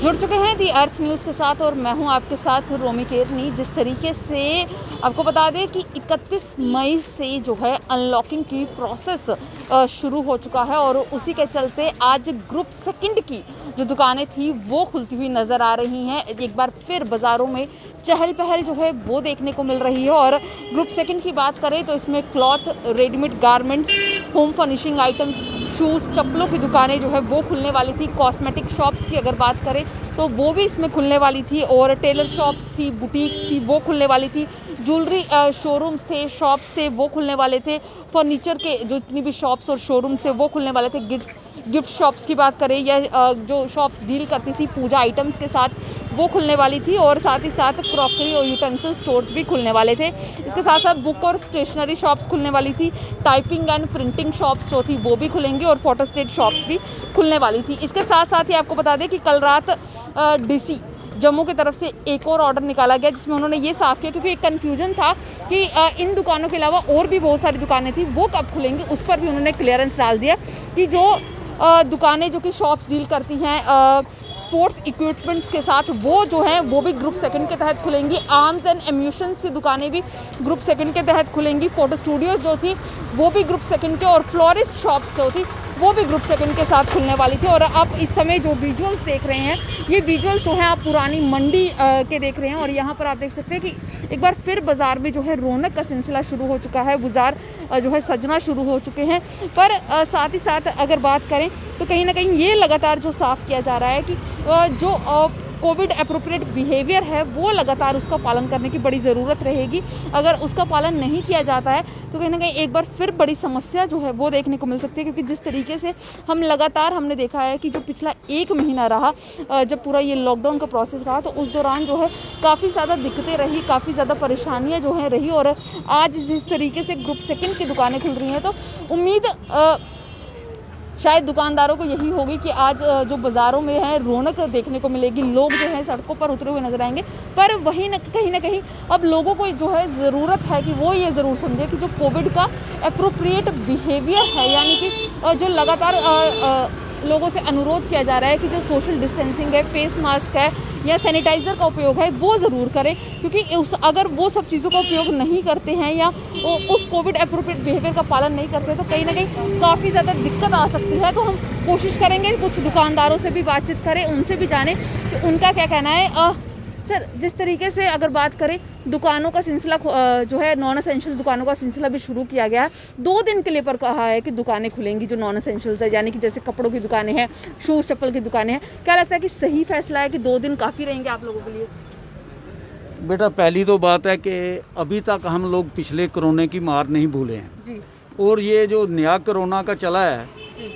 जुड़ चुके हैं दी अर्थ न्यूज़ के साथ और मैं हूं आपके साथ रोमी केरनी। जिस तरीके से आपको बता दें कि 31 मई से जो है अनलॉकिंग की प्रोसेस शुरू हो चुका है और उसी के चलते आज ग्रुप सेकंड की जो दुकानें थी वो खुलती हुई नज़र आ रही हैं। एक बार फिर बाज़ारों में चहल पहल जो है वो देखने को मिल रही है। और ग्रुप सेकंड की बात करें तो इसमें cloth, readymade garments, home furnishing item, shoes, चप्पलों की दुकानें जो है वो खुलने वाली थी। कॉस्मेटिक शॉप्स की अगर बात करें तो वो भी इसमें खुलने वाली थी और टेलर शॉप्स थी, बुटीक्स थी, वो खुलने वाली थी। ज्वेलरी शोरूम्स थे, शॉप्स थे, वो खुलने वाले थे। फर्नीचर के जो जितनी भी शॉप्स और शोरूम थे वो खुलने वाले थे। गिफ्ट शॉप्स की बात करें या जो शॉप्स डील करती थी पूजा आइटम्स के साथ वो खुलने वाली थी। और साथ ही साथ क्रॉकरी और यूटेंसिल स्टोर्स भी खुलने वाले थे। इसके साथ साथ बुक और स्टेशनरी शॉप्स खुलने वाली थी। टाइपिंग एंड प्रिंटिंग शॉप्स जो थी वो भी खुलेंगी और फोटोस्टेट शॉप्स भी खुलने वाली थी। इसके साथ साथ ही आपको बता दें कि कल रात डीसी जम्मू की तरफ से एक और ऑर्डर निकाला गया जिसमें उन्होंने ये साफ किया, क्योंकि एक कन्फ्यूजन था कि इन दुकानों के अलावा और भी बहुत सारी दुकानें थी वो कब खुलेंगी, उस पर भी उन्होंने क्लियरेंस डाल दिया कि जो दुकानें जो कि शॉप्स डील करती हैं स्पोर्ट्स इक्विपमेंट्स के साथ वो जो हैं वो भी ग्रुप सेकंड के तहत खुलेंगी। आर्म्स एंड एम्यूशंस की दुकानें भी ग्रुप सेकंड के तहत खुलेंगी। फोटो स्टूडियोज जो थी वो भी ग्रुप सेकंड के और फ्लोरिस्ट शॉप्स जो थी वो भी ग्रुप सेकंड के साथ खुलने वाली थी। और आप इस समय जो विजुअल्स देख रहे हैं ये विजुअल्स जो हैं आप पुरानी मंडी के देख रहे हैं। और यहाँ पर आप देख सकते हैं कि एक बार फिर बाज़ार में जो है रौनक का सिलसिला शुरू हो चुका है। बाज़ार जो है सजना शुरू हो चुके हैं। पर साथ ही साथ अगर बात करें तो कहीं ना कहीं ये लगातार जो साफ किया जा रहा है कि जो कोविड एप्रोप्रिएट बिहेवियर है वो लगातार उसका पालन करने की बड़ी ज़रूरत रहेगी। अगर उसका पालन नहीं किया जाता है तो कहीं ना कहीं एक बार फिर बड़ी समस्या जो है वो देखने को मिल सकती है। क्योंकि जिस तरीके से हमने देखा है कि जो पिछला 1 महीना रहा जब पूरा ये लॉकडाउन का प्रोसेस रहा तो उस दौरान जो है काफ़ी ज़्यादा दिक्कतें रही, काफ़ी ज़्यादा परेशानियाँ जो हैं रही। और आज जिस तरीके से ग्रुप सेकंड की दुकानें खुल रही हैं तो उम्मीद शायद दुकानदारों को यही होगी कि आज जो बाज़ारों में है रौनक देखने को मिलेगी, लोग जो है सड़कों पर उतरे हुए नजर आएंगे। पर वहीं कहीं ना कहीं अब लोगों को जो है ज़रूरत है कि वो ये ज़रूर समझे कि जो कोविड का एप्रोप्रिएट बिहेवियर है, यानी कि जो लगातार लोगों से अनुरोध किया जा रहा है कि जो सोशल डिस्टेंसिंग है, फेस मास्क है या सैनिटाइज़र का उपयोग है वो ज़रूर करें। क्योंकि अगर वो सब चीज़ों का उपयोग नहीं करते हैं या उस कोविड एप्रोप्रिएट बिहेवियर का पालन नहीं करते तो कहीं ना कहीं काफ़ी ज़्यादा दिक्कत आ सकती है। तो हम कोशिश करेंगे कुछ दुकानदारों से भी बातचीत करें, उनसे भी जानें कि उनका क्या कहना है। सर, जिस तरीके से अगर बात करें दुकानों का सिलसिला जो है नॉन एसेंशियल दुकानों का सिलसिला भी शुरू किया गया है। 2 दिन के लिए पर कहा है कि दुकानें खुलेंगी जो नॉन एसेंशियल्स है, यानी कि जैसे कपड़ों की दुकानें हैं, शूज़ चप्पल की दुकानें हैं। क्या लगता है कि सही फैसला है कि 2 दिन काफ़ी रहेंगे आप लोगों के लिए? बेटा, पहली तो बात है कि अभी तक हम लोग पिछले कोरोना की मार नहीं भूले हैं जी। और ये जो नया कोरोना का चला है जी।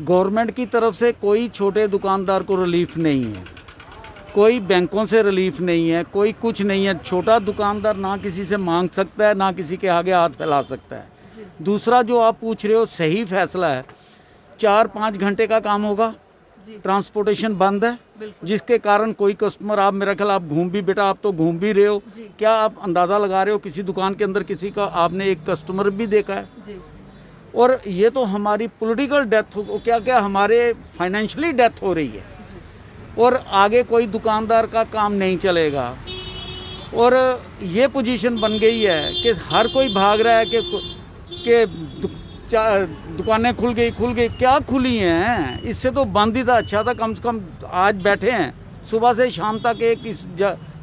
गवर्नमेंट की तरफ से कोई छोटे दुकानदार को रिलीफ नहीं है, कोई बैंकों से रिलीफ नहीं है, कोई कुछ नहीं है। छोटा दुकानदार ना किसी से मांग सकता है ना किसी के आगे हाथ फैला सकता है। दूसरा जो आप पूछ रहे हो सही फैसला है। 4-5 घंटे का काम होगा, ट्रांसपोर्टेशन बंद है, जिसके कारण कोई कस्टमर, आप मेरा ख्याल आप घूम भी, बेटा आप तो घूम भी रहे हो, क्या आप अंदाज़ा लगा रहे हो किसी दुकान के अंदर किसी का आपने एक कस्टमर भी देखा है? जी। और ये तो हमारी पॉलिटिकल डेथ हो, क्या हमारे फाइनेंशियली डेथ हो रही है और आगे कोई दुकानदार का काम नहीं चलेगा। और ये पोजीशन बन गई है कि हर कोई भाग रहा है कि दुकानें खुल गई। क्या खुली हैं? इससे तो बंद ही था, अच्छा था। कम से कम आज बैठे हैं सुबह से शाम तक एक इस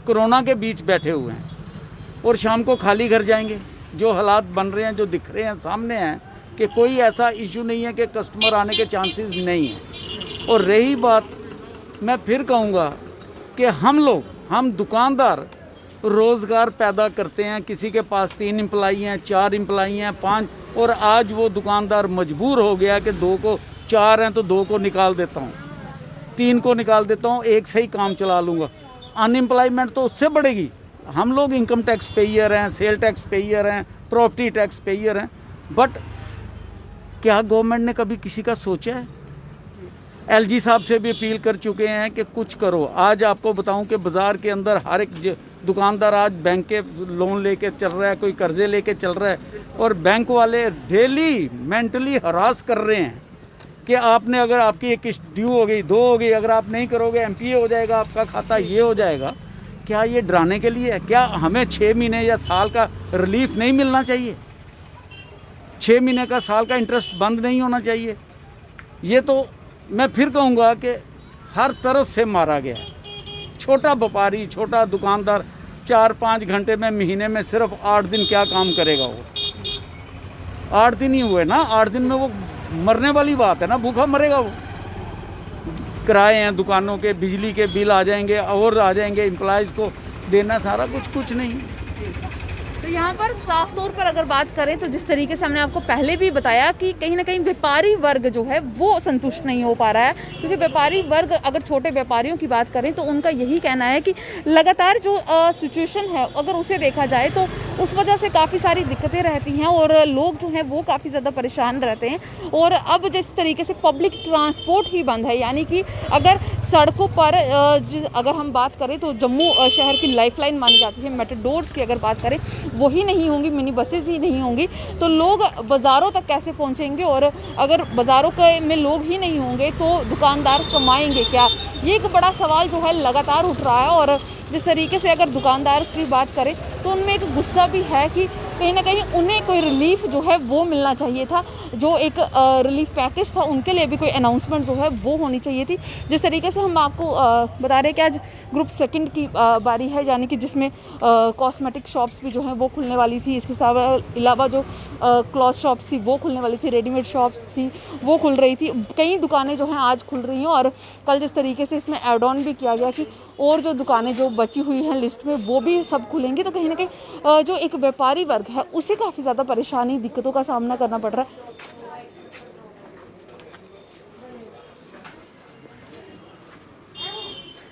कोरोना के बीच बैठे हुए हैं और शाम को खाली घर जाएंगे। जो हालात बन रहे हैं, जो दिख रहे हैं सामने हैं कि कोई ऐसा इशू नहीं है कि कस्टमर आने के चांसेस नहीं हैं। और रही बात, मैं फिर कहूँगा कि हम दुकानदार रोज़गार पैदा करते हैं। किसी के पास 3 एम्प्लॉई हैं, 4 एम्प्लॉई हैं, 5, और आज वो दुकानदार मजबूर हो गया कि 4 हैं तो 2 को निकाल देता हूँ, 3 को निकाल देता हूँ, 1 से ही काम चला लूँगा। अनएम्प्लॉयमेंट तो उससे बढ़ेगी। हम लोग इनकम टैक्स पेयर हैं, सेल टैक्स पेयर हैं, प्रॉपर्टी टैक्स पेयर हैं, बट क्या गवर्नमेंट ने कभी किसी का सोचा है? एलजी साहब से भी अपील कर चुके हैं कि कुछ करो। आज आपको बताऊं कि बाज़ार के अंदर हर एक दुकानदार आज बैंक के लोन लेके चल रहा है, कोई कर्जे लेके चल रहा है और बैंक वाले डेली मेंटली हरास कर रहे हैं कि आपने अगर आपकी एक किस्त ड्यू हो गई, 2 हो गई, अगर आप नहीं करोगे एमपीए हो जाएगा आपका खाता, ये हो जाएगा। क्या ये डराने के लिए है? क्या हमें 6 महीने या साल का रिलीफ नहीं मिलना चाहिए? 6 महीने का, साल का इंटरेस्ट बंद नहीं होना चाहिए? ये तो मैं फिर कहूँगा कि हर तरफ से मारा गया है। छोटा व्यापारी, छोटा दुकानदार 4-5 घंटे में, महीने में सिर्फ 8 दिन क्या काम करेगा वो? 8 दिन ही हुए ना, 8 दिन में वो मरने वाली बात है ना, भूखा मरेगा वो। किराए हैं दुकानों के, बिजली के बिल आ जाएंगे और आ जाएंगे, एम्प्लॉयज़ को देना सारा कुछ नहीं। तो यहाँ पर साफ तौर पर अगर बात करें तो जिस तरीके से हमने आपको पहले भी बताया कि कहीं ना कहीं व्यापारी वर्ग जो है वो संतुष्ट नहीं हो पा रहा है, क्योंकि व्यापारी वर्ग, अगर छोटे व्यापारियों की बात करें तो उनका यही कहना है कि लगातार जो सिचुएशन है अगर उसे देखा जाए तो उस वजह से काफ़ी सारी दिक्कतें रहती हैं और लोग जो हैं वो काफ़ी ज़्यादा परेशान रहते हैं। और अब जिस तरीके से पब्लिक ट्रांसपोर्ट ही बंद है, यानी कि अगर सड़कों पर अगर हम बात करें तो जम्मू शहर की लाइफलाइन मानी जाती है मेट्रोडोर्स की, अगर बात करें वो ही नहीं होंगी, मिनी बसेस ही नहीं होंगी, तो लोग बाज़ारों तक कैसे पहुंचेंगे? और अगर बाज़ारों में लोग ही नहीं होंगे तो दुकानदार कमाएंगे क्या? ये एक बड़ा सवाल जो है लगातार उठ रहा है। और जिस तरीके से अगर दुकानदार की बात करें तो उनमें एक गुस्सा भी है कि कहीं ना कहीं उन्हें कोई रिलीफ जो है वो मिलना चाहिए था, जो एक रिलीफ पैकेज था उनके लिए भी कोई अनाउंसमेंट जो है वो होनी चाहिए थी। जिस तरीके से हम आपको बता रहे हैं कि आज ग्रुप सेकंड की बारी है, यानी कि जिसमें कॉस्मेटिक शॉप्स भी जो हैं वो खुलने वाली थी, इसके अलावा जो क्लॉथ शॉप्स थी वो खुलने वाली थी, रेडीमेड शॉप्स थी वो खुल रही थी, कई दुकानें जो हैं आज खुल रही हैं। और कल जिस तरीके से इसमें ऐड ऑन भी किया गया कि और जो दुकानें जो बची हुई हैं लिस्ट में वो भी सब खुलेंगी, तो कहीं ना कहीं जो एक व्यापारी वर्ग है उसे काफ़ी ज़्यादा परेशानी, दिक्कतों का सामना करना पड़ रहा है।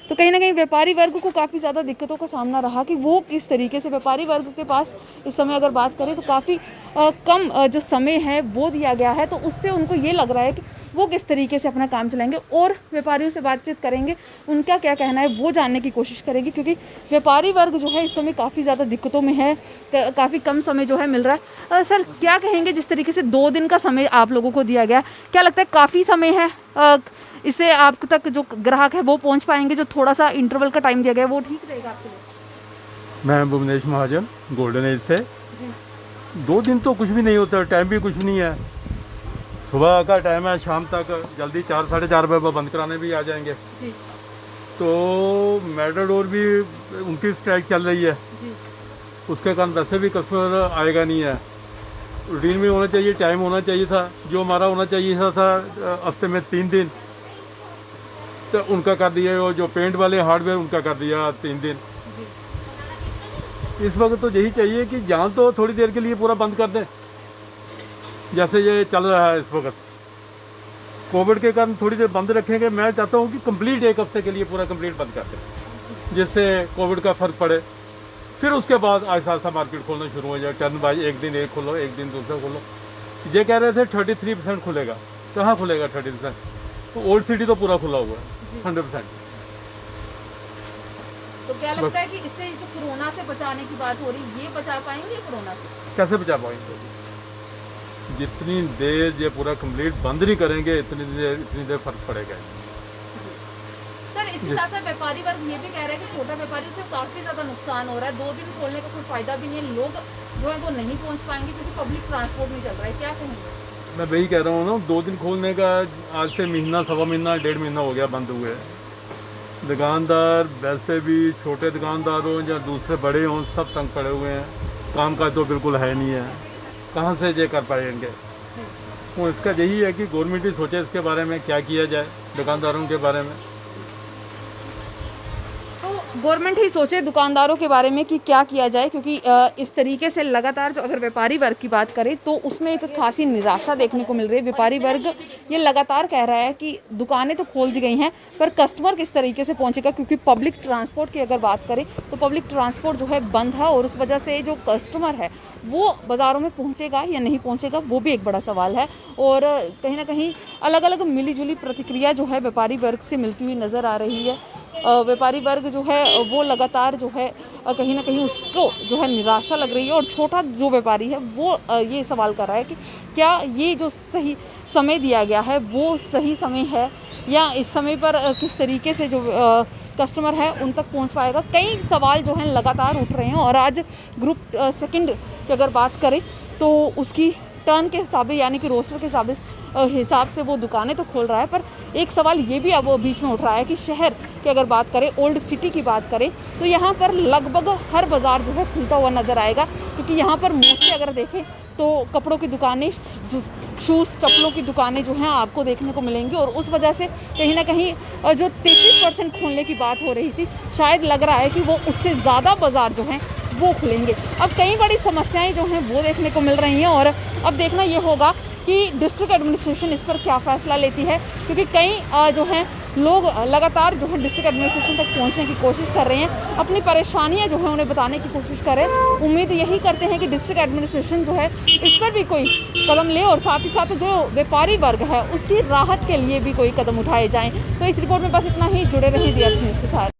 तो कहीं ना कहीं व्यापारी वर्ग को काफ़ी ज़्यादा दिक्कतों का सामना रहा कि वो किस तरीके से, व्यापारी वर्ग के पास इस समय अगर बात करें तो काफ़ी कम जो समय है वो दिया गया है, तो उससे उनको ये लग रहा है कि वो किस तरीके से अपना काम चलाएंगे। और व्यापारियों से बातचीत करेंगे, उनका क्या कहना है वो जानने की कोशिश करेंगे, क्योंकि व्यापारी वर्ग जो है इस समय काफ़ी ज़्यादा दिक्कतों में है, काफ़ी कम समय जो है मिल रहा है। सर क्या कहेंगे, जिस तरीके से 2 दिन का समय आप लोगों को दिया गया, क्या लगता है काफ़ी समय है? इससे आप तक जो ग्राहक है वो पहुंच पाएंगे? जो थोड़ा सा इंटरवल का टाइम दिया गया है वो ठीक रहेगा आपके लिए? मैं भुवनेश महाजन गोल्डन एज से। 2 दिन तो कुछ भी नहीं होता, टाइम भी कुछ नहीं है। सुबह का टाइम है, शाम तक जल्दी 4 साढ़े 4 बजे बंद कराने भी आ जाएंगे जी। तो मेट्रोडोर भी उनकी स्ट्राइक चल रही है जी। उसके कारण वैसे भी कस्टमर आएगा नहीं है। रूटीन में होना चाहिए, टाइम होना चाहिए था, जो हमारा होना चाहिए था हफ्ते में 3 दिन, तो उनका कर दिया। वो जो पेंट वाले हार्डवेयर उनका कर दिया 3 दिन। इस वक्त तो यही चाहिए कि जहाँ तो थोड़ी देर के लिए पूरा बंद कर दें, जैसे ये चल रहा है इस वक्त। कोविड के कारण थोड़ी देर बंद रखेंगे, मैं चाहता हूँ कि कंप्लीट 1 हफ्ते के लिए पूरा कंप्लीट बंद कर दें, जिससे कोविड का फर्क पड़े। फिर उसके बाद आहिस्ता आहिस्ता मार्केट खोलना शुरू हो जाए, टर्न बाई, एक दिन एक खोलो, एक दिन दूसरा खोलो। ये कह रहे थे 33% खुलेगा, कहाँ खुलेगा 33%? तो ओल्ड सिटी तो पूरा खुला हुआ है 100%। तो क्या लगता है कि इससे जो कोरोना से बचाने की बात हो रही, ये बचा पाएंगे कोरोना से? कैसे बचा पाएंगे? जितनी देर ये पूरा कंप्लीट बंद नहीं करेंगे इतनी देर फर्क पड़ेगा। सर इसके साथ साथ व्यापारी वर्ग ये भी कह रहे हैं कि छोटा व्यापारी से काफ़ी ज़्यादा नुकसान हो रहा है, 2 दिन खोलने का कोई फ़ायदा भी नहीं है, लोग जो है वो नहीं पहुंच पाएंगे क्योंकि पब्लिक ट्रांसपोर्ट नहीं चल रहा है। क्या कहेंगे? मैं वही कह रहा हूँ ना, 2 दिन खोलने का आज से महीना, सवा महीना, 1.5 महीना हो गया बंद हुए। दुकानदार वैसे भी, छोटे दुकानदार हों या दूसरे बड़े हों, सब तंग पड़े हुए हैं। काम का तो बिल्कुल है नहीं है, कहाँ से ये कर पाएंगे? तो इसका यही है कि गवर्नमेंट ही सोचे इसके बारे में, क्या किया जाए दुकानदारों के बारे में। गवर्नमेंट ही सोचे दुकानदारों के बारे में कि क्या किया जाए, क्योंकि इस तरीके से लगातार जो अगर व्यापारी वर्ग की बात करें तो उसमें एक खासी निराशा देखने को मिल रही है। व्यापारी वर्ग ये लगातार कह रहा है कि दुकानें तो खोल दी गई हैं पर कस्टमर किस तरीके से पहुंचेगा, क्योंकि पब्लिक ट्रांसपोर्ट की अगर बात करें तो पब्लिक ट्रांसपोर्ट जो है बंद है और उस वजह से जो कस्टमर है वो बाज़ारों में पहुँचेगा या नहीं पहुँचेगा वो भी एक बड़ा सवाल है। और कहीं ना कहीं अलग अलग मिली जुली प्रतिक्रिया जो है व्यापारी वर्ग से मिलती हुई नज़र आ रही है। व्यापारी वर्ग जो है वो लगातार जो है कहीं ना कहीं उसको जो है निराशा लग रही है और छोटा जो व्यापारी है वो ये सवाल कर रहा है कि क्या ये जो समय दिया गया है वो सही समय है, या इस समय पर किस तरीके से जो कस्टमर है उन तक पहुंच पाएगा। कई सवाल जो हैं लगातार उठ रहे हैं। और आज ग्रुप सेकंड की अगर बात करें तो उसकी टर्न के हिसाब से, यानी कि रोस्टर के हिसाब से वो दुकानें तो खोल रहा है, पर एक सवाल ये भी अब बीच में उठ रहा है कि शहर की अगर बात करें, ओल्ड सिटी की बात करें, तो यहाँ पर लगभग हर बाज़ार जो है खुलता हुआ नज़र आएगा। क्योंकि यहाँ पर मोस्टली अगर देखें तो कपड़ों की दुकानें, शूज़, चप्पलों की दुकानें जो हैं आपको देखने को मिलेंगी। और उस वजह से कहीं ना कहीं जो 33% खोलने की बात हो रही थी, शायद लग रहा है कि वो उससे ज़्यादा बाज़ार जो हैं वो खुलेंगे। अब कई बड़ी समस्याएं जो हैं वो देखने को मिल रही हैं, और अब देखना ये होगा कि डिस्ट्रिक्ट एडमिनिस्ट्रेशन इस पर क्या फ़ैसला लेती है। क्योंकि कई जो हैं लोग लगातार जो है डिस्ट्रिक्ट एडमिनिस्ट्रेशन तक पहुंचने की कोशिश कर रहे हैं, अपनी परेशानियां जो है उन्हें बताने की कोशिश कर रहे हैं। उम्मीद यही करते हैं कि डिस्ट्रिक्ट एडमिनिस्ट्रेशन जो है इस पर भी कोई कदम ले, और साथ ही साथ जो व्यापारी वर्ग है उसकी राहत के लिए भी कोई कदम उठाए जाएँ। तो इस रिपोर्ट में बस इतना ही। जुड़े रहें DRC न्यूज़ के साथ।